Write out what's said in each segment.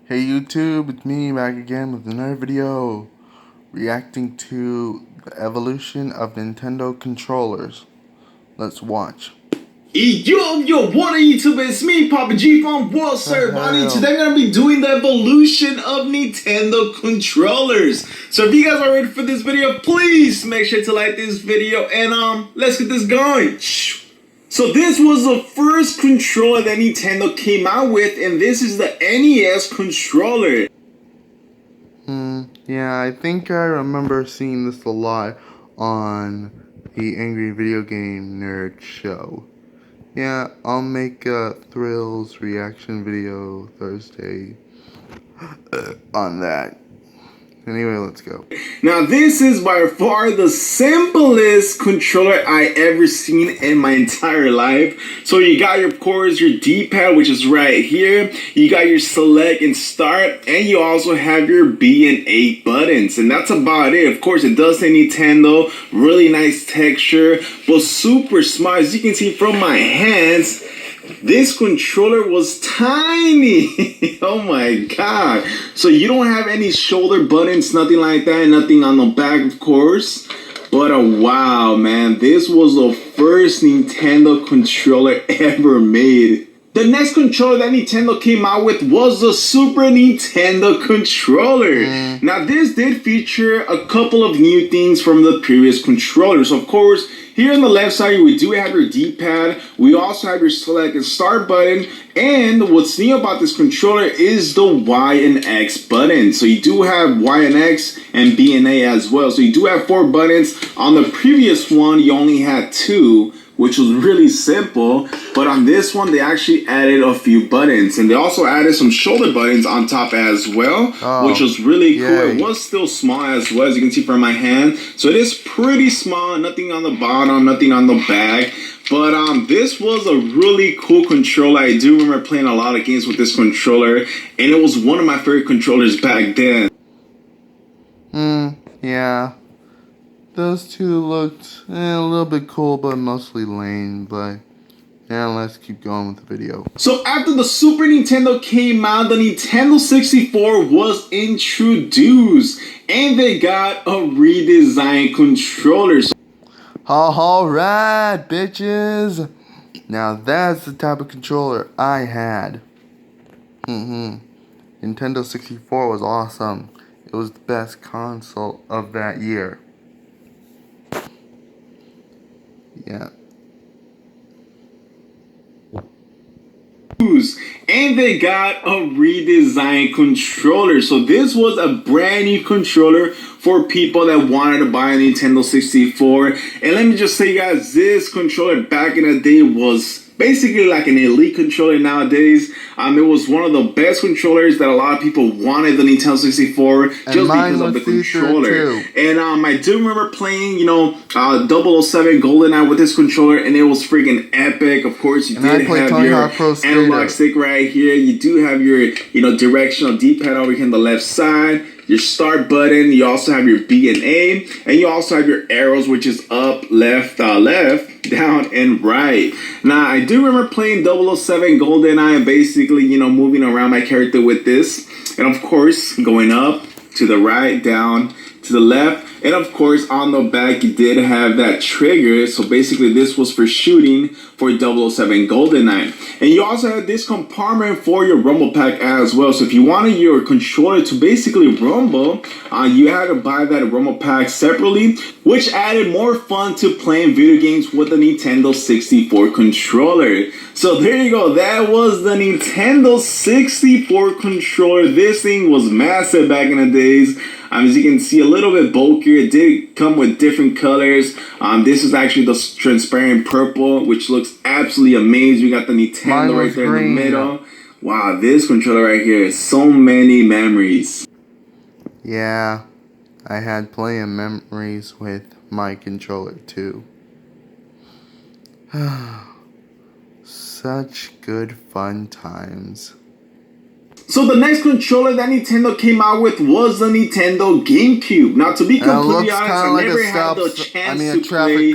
Hey YouTube, it's me back again with another video reacting to the evolution of Nintendo controllers. Let's watch. Yo, what are YouTube? It's me, Papa G from World Ceremony. Today I'm going to be doing the evolution of Nintendo controllers. So if you guys are ready for this video, please make sure to like this video and let's get this going. So this was the first controller that Nintendo came out with, and this is the NES controller. Yeah, I think I remember seeing this a lot on the Angry Video Game Nerd show. Yeah, I'll make a Thrills reaction video Thursday on that. Anyway, let's go. Now this is by far the simplest controller I ever seen in my entire life. So you got of course your D-pad, which is right here. You got your select and start, and you also have your B and A buttons, and that's about it. Of course it does say Nintendo, really nice texture, but super smart. As you can see from my hands, this controller was tiny. Oh my god. So you don't have any shoulder buttons, nothing like that, nothing on the back, of course. But wow, man, this was the first Nintendo controller ever made. The next controller that Nintendo came out with was the Super Nintendo controller. Now this did feature a couple of new things from the previous controllers. Of course, here on the left side, we do have your D-pad. We also have your select and start button. And what's new about this controller is the Y and X button. So you do have Y and X and B and A as well. So you do have 4 buttons. On the previous one, you only had 2, which was really simple. But on this one, they actually added a few buttons. And they also added some shoulder buttons on top as well, which was really cool. It was still small as well, as you can see from my hand. So it is pretty small, nothing on the bottom, nothing on the back. But this was a really cool controller. I do remember playing a lot of games with this controller, and it was one of my favorite controllers back then. Yeah. Those two looked a little bit cool, but mostly lame, but yeah, let's keep going with the video. So after the Super Nintendo came out, the Nintendo 64 was introduced, and they got a redesigned controller. Alright, bitches! Now that's the type of controller I had. Nintendo 64 was awesome. It was the best console of that year. Yeah. And they got a redesigned controller. So this was a brand new controller for people that wanted to buy a Nintendo 64. And let me just say, guys, this controller back in the day was basically like an elite controller nowadays. It was one of the best controllers that a lot of people wanted the Nintendo 64 just because of the controller. And I do remember playing, 007 GoldenEye with this controller, and it was freaking epic. Of course, you did have your analog stick right here. You do have your, directional D-pad over here on the left side. Your start button. You also have your B and A, and you also have your arrows, which is up, left, down, and right. Now, I do remember playing 007 GoldenEye and basically, moving around my character with this. And of course, going up, to the right, down, to the left. And of course, on the back, you did have that trigger. So basically, this was for shooting for 007 GoldenEye. And you also had this compartment for your rumble pack as well. So if you wanted your controller to basically rumble, you had to buy that rumble pack separately, which added more fun to playing video games with the Nintendo 64 controller. So there you go. That was the Nintendo 64 controller. This thing was massive back in the days. As you can see, a little bit bulkier. It did come with different colors. This is actually the transparent purple, which looks absolutely amazing. We got the Nintendo right there in the middle. Wow, this controller right here is so many memories. Yeah, I had plenty of memories with my controller too. Such good fun times. So the next controller that Nintendo came out with was the Nintendo GameCube. Now, to be completely honest, I never had the chance to play,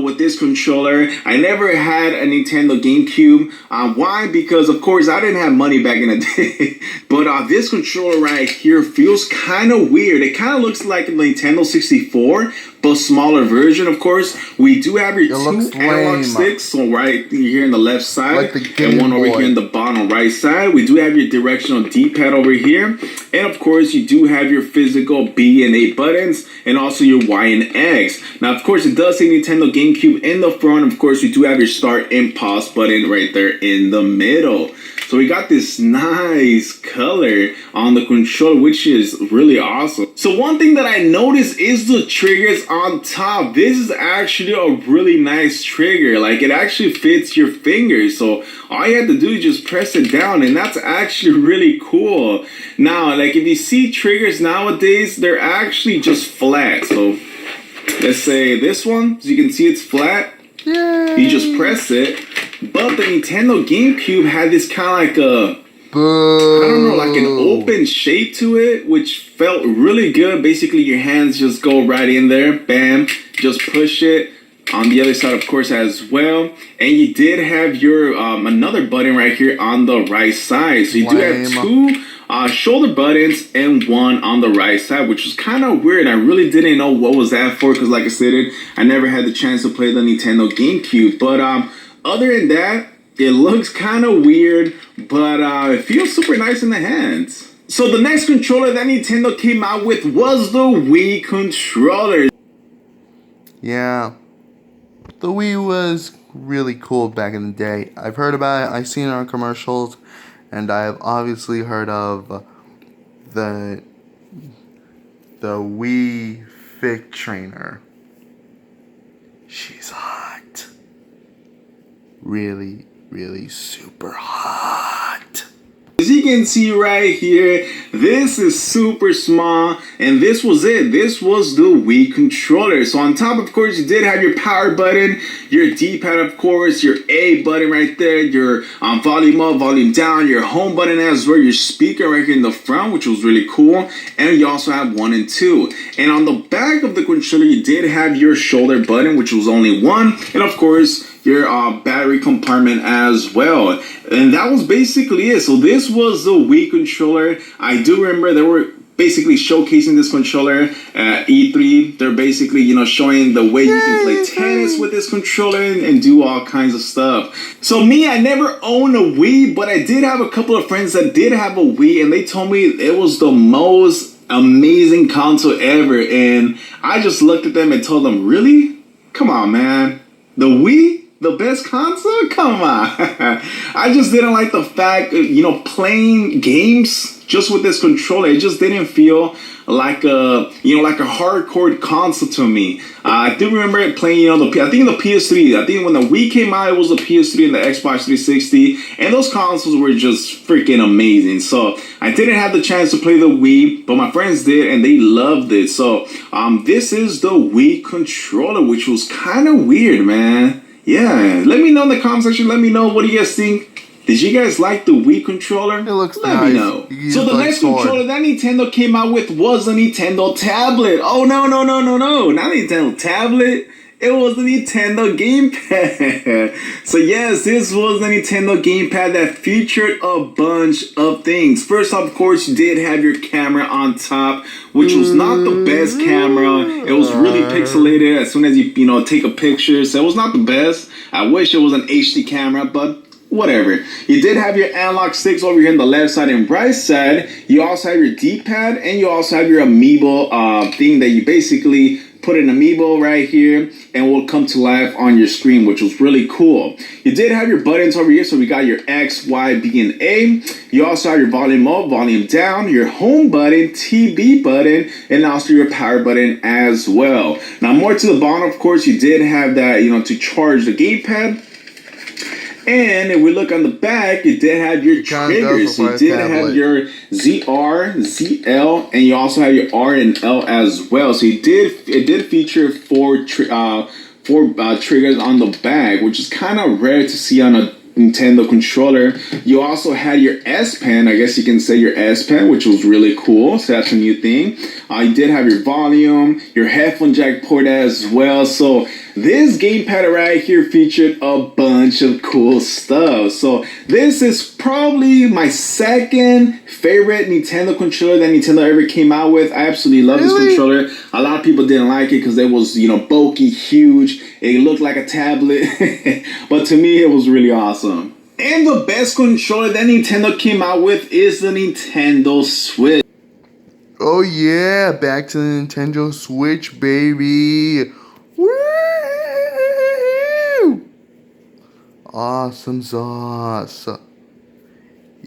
with this controller. I never had a Nintendo GameCube. Why? Because, of course, I didn't have money back in the day. But this controller right here feels kind of weird. It kind of looks like a Nintendo 64, but smaller version, of course. We do have your two analog sticks, so right here on the left side, and one over here in the bottom right side. We do have your directional D-pad over here, and of course you do have your physical B and A buttons, and also your Y and X. Now, of course, it does say Nintendo GameCube in the front. Of course, you do have your start and pause button right there in the middle. So we got this nice color on the controller, which is really awesome. So one thing that I noticed is the triggers on top. This is actually a really nice trigger. Like, it actually fits your fingers. So all you have to do is just press it down, and that's actually really cool. Now, like, if you see triggers nowadays, they're actually just flat. So let's say this one, so you can see it's flat. Yay. You just press it. But the Nintendo GameCube had this kind of like a, I don't know, like an open shape to it, which felt really good. Basically, your hands just go right in there, bam, just push it. On the other side, of course, as well. And you did have your another button right here on the right side. So you do have two shoulder buttons and one on the right side, which was kind of weird. I really didn't know what was that for, because like I said, I never had the chance to play the Nintendo GameCube. But other than that, it looks kind of weird, but it feels super nice in the hands. So the next controller that Nintendo came out with was the Wii controller. Yeah, the Wii was really cool back in the day. I've heard about it, I've seen it on commercials, and I have obviously heard of the Wii Fit Trainer. She's hot. Really, really super hot. As you can see right here, this is super small, and this was it. This was the Wii controller. So on top, of course, you did have your power button, your D-pad, of course, your A button right there, your volume up, volume down, your home button as well, your speaker right here in the front, which was really cool. And you also have 1 and 2. And on the back of the controller, you did have your shoulder button, which was only 1. And of course, your battery compartment as well. And that was basically it. So this was the Wii controller. I do remember they were basically showcasing this controller at E3. They're basically, showing the way you can play tennis with this controller and do all kinds of stuff. So me, I never owned a Wii, but I did have a couple of friends that did have a Wii, and they told me it was the most amazing console ever. And I just looked at them and told them, really? Come on, man. The Wii? The best console? Come on. I just didn't like the fact, playing games just with this controller. It just didn't feel like a hardcore console to me. I do remember it playing, I think the PS3. I think when the Wii came out, it was the PS3 and the Xbox 360. And those consoles were just freaking amazing. So I didn't have the chance to play the Wii, but my friends did, and they loved it. So this is the Wii controller, which was kind of weird, man. Yeah, let me know in the comment section. Let me know, what do you guys think? Did you guys like the Wii controller? It looks nice. Let me know. So the next controller that Nintendo came out with was a Nintendo tablet. Oh, no. Not Nintendo tablet. It was the Nintendo gamepad. So yes, this was the Nintendo gamepad that featured a bunch of things. First off, of course, you did have your camera on top, which was not the best camera. It was really pixelated as soon as you take a picture. So it was not the best. I wish it was an HD camera, but whatever. You did have your analog sticks over here on the left side and right side. You also have your D-pad, and you also have your amiibo thing that you basically put an amiibo right here and will come to life on your screen, which was really cool. You did have your buttons over here, so we got your X, Y, B, and A. You also have your volume up, volume down, your home button, TV button, and also your power button as well. Now, more to the bottom, of course, you did have that, to charge the gamepad. And if we look on the back, it did have your triggers. So you did have your ZR, ZL, and you also have your R and L as well. So it did feature four triggers on the back, which is kind of rare to see on a Nintendo controller. You also had your S Pen, I guess you can say your S Pen, which was really cool. So that's a new thing. You did have your volume, your headphone jack port as well. So this gamepad right here featured a bunch of cool stuff. So this is probably my second favorite Nintendo controller that Nintendo ever came out with. I absolutely love this controller. A lot of people didn't like it because it was, bulky, huge. It looked like a tablet. But to me, it was really awesome. And the best controller that Nintendo came out with is the Nintendo Switch. Oh yeah, back to the Nintendo Switch, baby. Woo! Awesome sauce.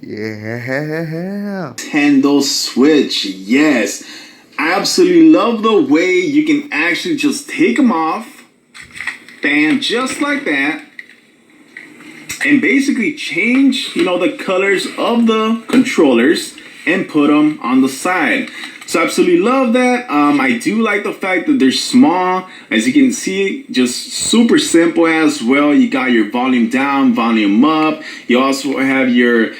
Yeah. Nintendo Switch, yes. I absolutely love the way you can actually just take them off. Bam, just like that. And basically change, the colors of the controllers and put them on the side. So I absolutely love that. I do like the fact that they're small. As you can see, just super simple as well. You got your volume down, volume up. You also have your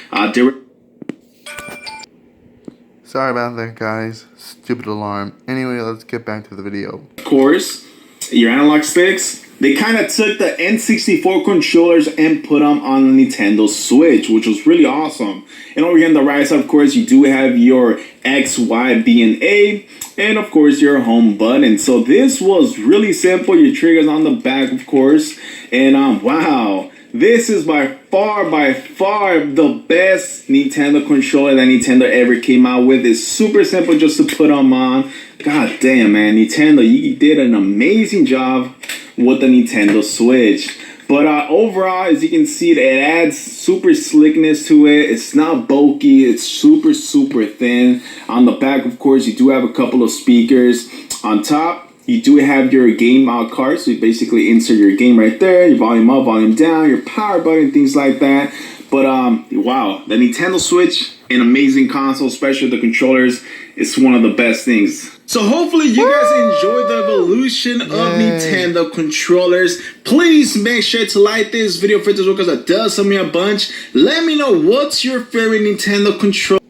Sorry about that, guys. Stupid alarm. Anyway, let's get back to the video. Of course, your analog sticks. They kind of took the N64 controllers and put them on the Nintendo Switch, which was really awesome. And over here on the right side, of course, you do have your X, Y, B, and A, and of course your home button. So this was really simple. Your triggers on the back, of course. And wow, this is by far the best Nintendo controller that Nintendo ever came out with. It's super simple just to put them on. God damn, man, Nintendo, you did an amazing job with the Nintendo Switch. But overall, as you can see, it adds super slickness to it. It's not bulky. It's super thin. On the back, of course, you do have a couple of speakers. On top, you do have your game card. So you basically insert your game right there. Your volume up, volume down, your power button, things like that. But wow, the Nintendo Switch, an amazing console, especially the controllers. It's one of the best things. So hopefully you guys enjoyed the evolution of Nintendo controllers. Please make sure to like this video for this because it does help me a bunch. Let me know what's your favorite Nintendo controller.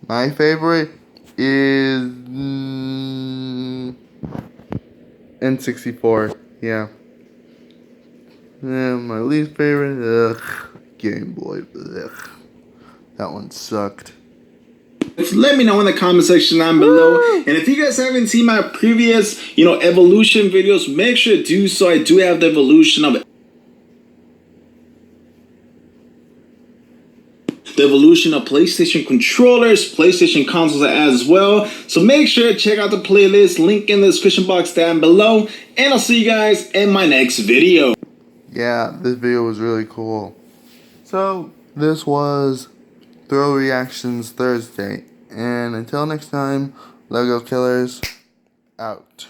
My favorite is N64. Yeah. And my least favorite, Game Boy. Ugh. That one sucked. Let me know in the comment section down below. And if you guys haven't seen my previous, evolution videos, make sure to do so. I do have the evolution of PlayStation controllers, PlayStation consoles as well. So make sure to check out the playlist, link in the description box down below. And I'll see you guys in my next video. Yeah, this video was really cool. So, this was Thrill Reactions Thursday. And until next time, Lego Killers, out.